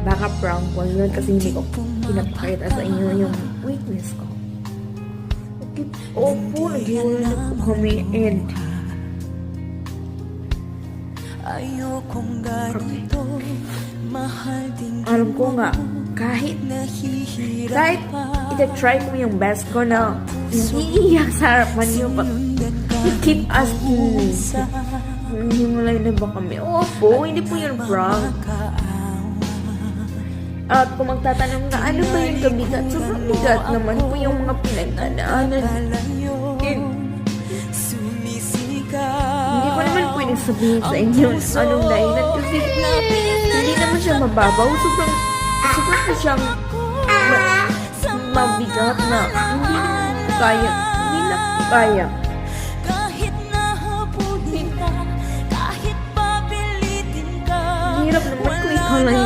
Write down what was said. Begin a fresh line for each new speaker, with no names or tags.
baka prank ko yun kasi hindi ko pinapakita sa inyo yung weakness ko. Okay, opo, naghiwala na po kami and alam ko nga, kahit ita-try ko yung best ko na hindi iiyak sa harapan niyo, but you keep asking me, himulay na ba kami? Opo, hindi po yung prank. At kung magtatanong na ano ba yung kabigat, sobrang bigat naman po yung mga pinagdadaanan. Hindi ko naman pwedeng sabihin sa inyo anong dahilan kasi hindi naman siya mababaw. Sobrang na siyang mabigat na hindi na kaya. Hirap naman kung ikaw lang